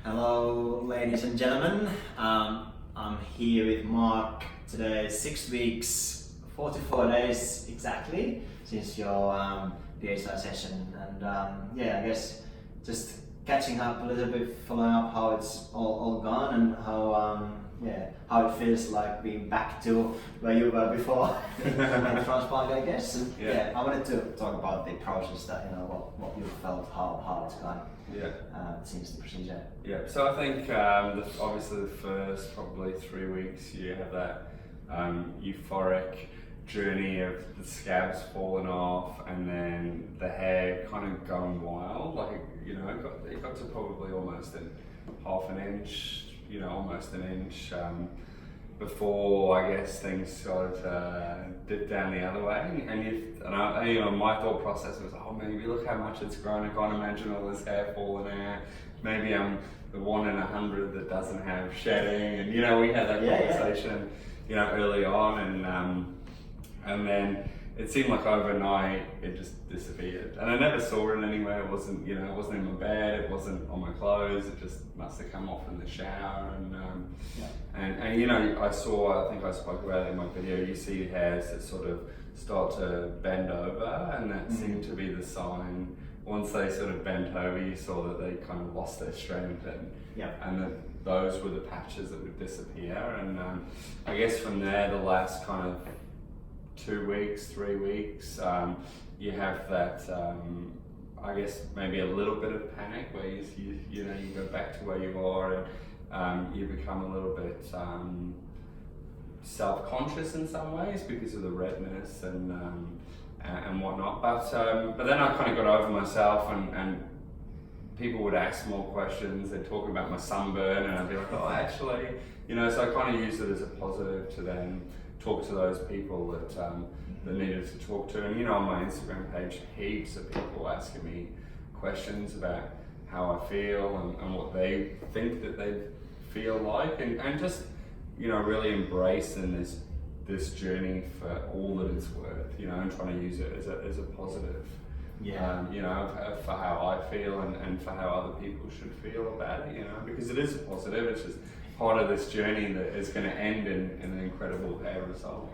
Hello, ladies and gentlemen. I'm here with Marc today. 6 weeks, 44 days exactly since your PSI session, and I guess just catching up a little bit, following up how it's all gone and how it feels like being back to where you were before in transplant, I guess. And I wanted to talk about the process, that what you felt, how it's gone. Since the procedure. So I think obviously the first probably 3 weeks you have that euphoric journey of the scabs falling off and then the hair kind of going wild. Like, it got to probably almost half an inch, almost an inch before I guess things sort of dipped down the other way. And my thought process was, oh, maybe look how much it's grown. I can't imagine all this hair falling out. Maybe I'm the 1 in 100 that doesn't have shedding. And we had that conversation, early on, and then it seemed like overnight it just disappeared. And I never saw it anywhere. It wasn't, it wasn't in my bed. It wasn't on my clothes. It just must have come off in the shower. And I think I spoke about it in my video. You see hairs that sort of start to bend over, and that seemed to be the sign. Once they sort of bent over, you saw that they kind of lost their strength, and that those were the patches that would disappear. And I guess from there, the last kind of 2 weeks, 3 weeks, you have that, I guess maybe a little bit of panic where you go back to where you are, and you become a little bit self-conscious in some ways because of the redness and whatnot. But then I kind of got over myself, and people would ask more questions. They'd talk about my sunburn, and I'd be like, oh, actually, so I kind of used it as a positive to then talk to those people that needed to talk to. And on my Instagram page, heaps of people asking me questions about how I feel and what they think that they feel like, and just really embracing this journey for all that it's worth, and trying to use it as a positive. For how I feel and for how other people should feel about it, because it is a positive. It's just part of this journey that is going to end in an incredible hair result,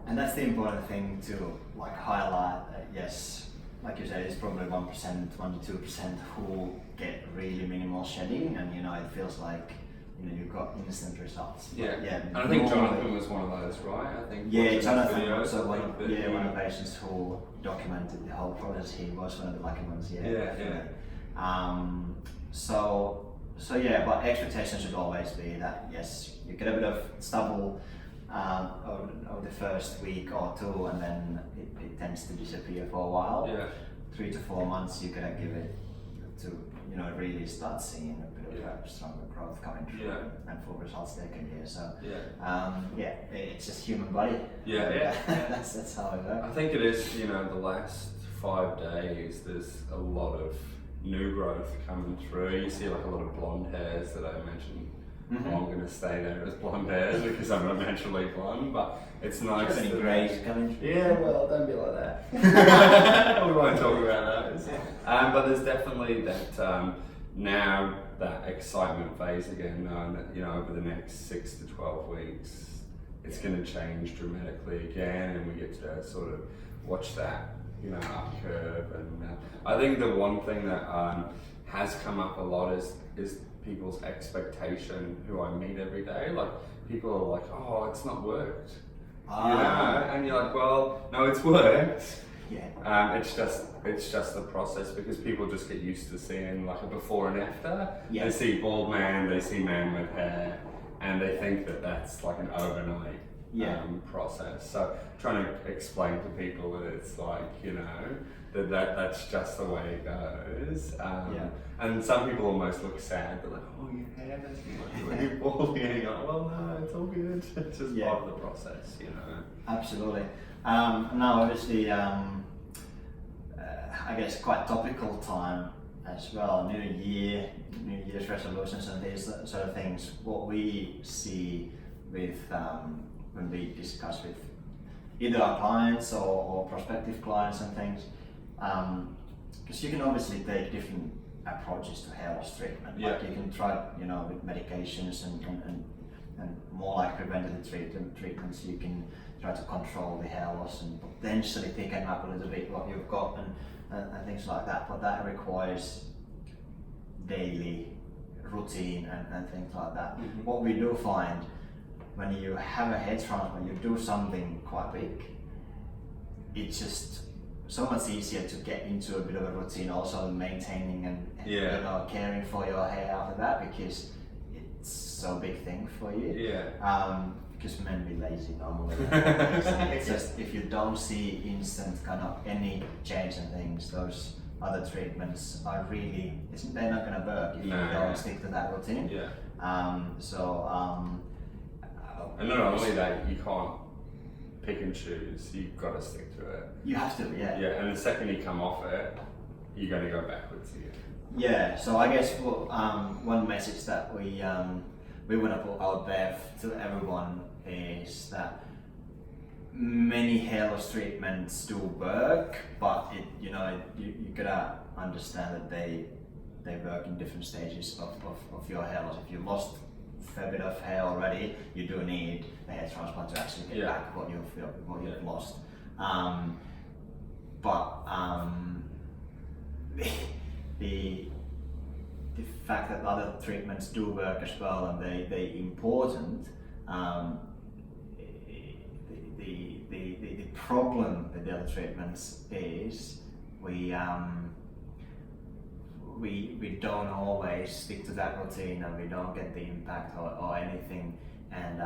And that's the important thing to highlight. Yes, like you said, it's probably 1%, 1 to 2% who get really minimal shedding, and it feels like you've got instant results. And I think Jonathan was one of those, right? I think. Jonathan was also one of the patients who documented the whole process. He was one of the lucky ones. But expectation should always be that yes, you get a bit of stubble over the first week or two, and then it tends to disappear for a while. 3 to 4 months, you gotta give it to really start seeing a bit of stronger growth coming through and full results taken here. So it's just human body. That's how it works. I think it is. The last 5 days, there's a lot of new growth coming through. You see a lot of blonde hairs that I mentioned. Oh, I'm going to stay there as blonde hairs because I'm not naturally blonde, but it's nice. Any greys coming through? Yeah, well, don't be like that. We won't talk about those. But there's definitely that now that excitement phase again, knowing that over the next 6 to 12 weeks, it's going to change dramatically again, and we get to sort of watch that up curve. And I think the one thing that has come up a lot is people's expectation who I meet every day. Like, people are like, oh, it's not worked. And you're like, well, no, it's worked. It's just the process, because people just get used to seeing a before and after. They see bald man, they see man with hair, and they think that that's an overnight process. So trying to explain to people that it's that's just the way it goes. And some people almost look sad. They're like, oh, your hair doesn't look really bald. And you're like, well, no, it's all good. It's just part of the process, Absolutely. Now, obviously, I guess quite topical time as well. New Year's resolutions and these sort of things. What we see with when we discuss with either our clients or prospective clients and things, because you can obviously take different approaches to hair loss treatment. Yeah. Like you can try, you know, with medications and more like preventative treatments, you can try to control the hair loss and potentially thicken up a little bit what you've got and things like that. But that requires daily routine and things like that. Mm-hmm. What we do find when you have a hair transplant, you do something quite big, it's just so much easier to get into a bit of a routine, also maintaining and you know, caring for your hair after that, because it's so big thing for you. Because men be lazy normally. It's just if you don't see instant kind of any change in things, those other treatments are really, they're not going to work if you don't stick to that routine. And not only that, you can't pick and choose, you've got to stick to it. You have to, And the second you come off it, you're going to go backwards again. Yeah, so I guess one message that we want to put out there to everyone is that many hair loss treatments do work, but you gotta understand that they work in different stages of your hair loss. If you lost a fair bit of hair already, you do need a hair transplant to actually get back what you've lost. The fact that other treatments do work as well and they're important. The problem with the other treatments is we don't always stick to that routine and we don't get the impact or anything, and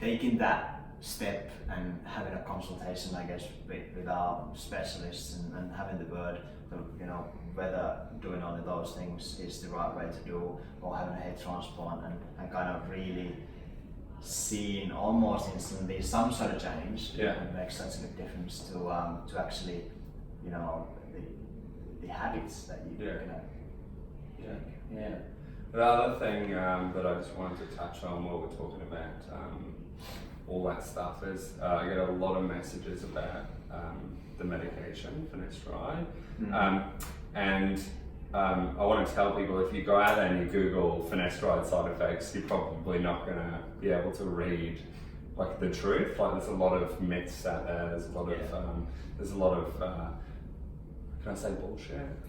taking that step and having a consultation, I guess, with our specialists and having the word, you know, whether doing only those things is the right way to do, or having a hair transplant and kind of really seeing almost instantly some sort of change, it makes such a big difference to actually, you know, the habits that you're gonna take. The other thing that I just wanted to touch on while we're talking about all that stuff is I get a lot of messages about the medication, finasteride, and I want to tell people, if you go out there and you Google finasteride side effects, you're probably not going to be able to read like the truth. Like there's a lot of myths out there. There's a lot of can I say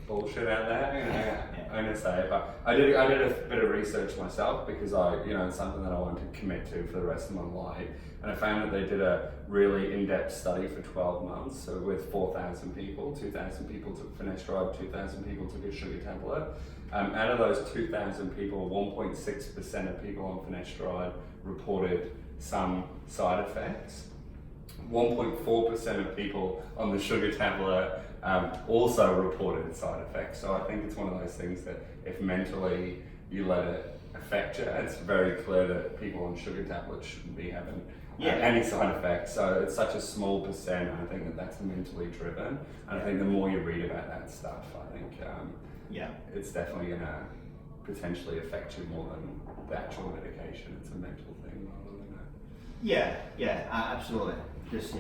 bullshit out there? I'm gonna say it, but I did a bit of research myself because it's something that I wanted to commit to for the rest of my life, and I found that they did a really in-depth study for 12 months. So with 4,000 people, 2,000 people took finasteride, 2,000 people took a sugar tablet. Out of those 2,000 people, 1.6% of people on finasteride reported some side effects. 1.4% of people on the sugar tablet also reported side effects. So I think it's one of those things that if mentally you let it affect you, it's very clear that people on sugar tablets shouldn't be having any side effects. So it's such a small percent, and I think that that's mentally driven. And I think the more you read about that stuff, I think it's definitely going to potentially affect you more than the actual medication. It's a mental thing rather than a... Absolutely. Because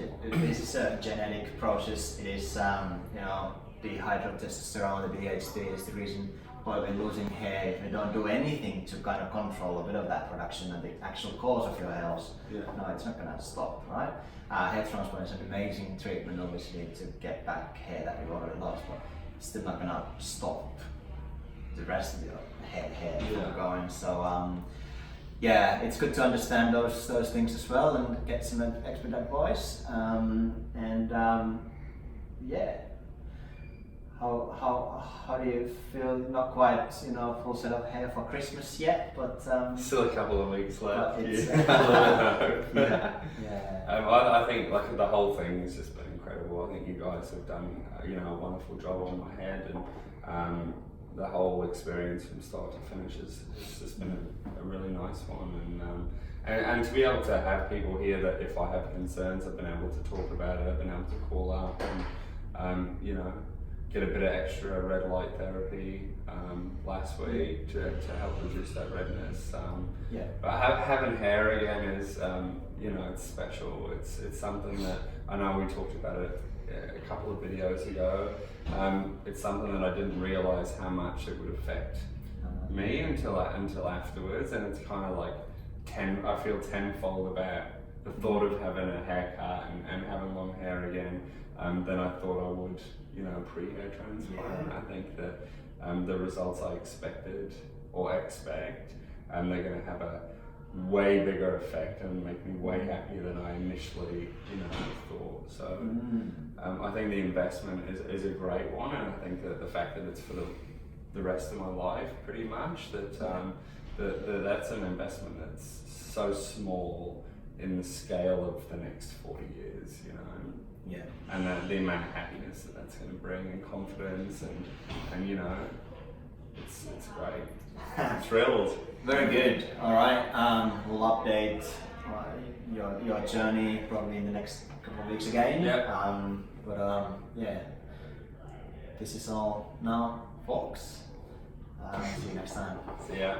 this is a genetic process. It is, dehydrotestosterone, the DHT, is the reason why we're losing hair. If we don't do anything to kind of control a bit of that production and the actual cause of your hair loss, no, it's not going to stop, right? Hair transplant is an amazing treatment, obviously, to get back hair that we've already lost, but it's still not going to stop the rest of your hair from going. So, it's good to understand those things as well and get some expert advice. How do you feel? Not quite, full set of hair for Christmas yet, but still a couple of weeks left. I I think like the whole thing has just been incredible. I think you guys have done a wonderful job on my head, and the whole experience from start to finish has just been a really nice one, and to be able to have people here that if I have concerns, I've been able to talk about it, I've been able to call up and get a bit of extra red light therapy last week to help reduce that redness. But having hair again is it's special. It's something that I know we talked about it a couple of videos ago. It's something that I didn't realise how much it would affect me until afterwards, and it's kind of like I feel tenfold about the thought of having a haircut and having long hair again than I thought I would, pre-hair transplant. I think that the results I expected or expect, they're going to have a way bigger effect and make me way happier than I initially, thought. So I think the investment is a great one, and I think that the fact that it's for the rest of my life, pretty much, that's an investment that's so small in the scale of the next 40 years, Yeah. and the amount of happiness that's going to bring, and confidence, and it's great. I'm thrilled. Very good. All right. We'll update your journey probably in the next couple of weeks again. Yeah. Yeah. This is all now, folks. See you next time. See ya.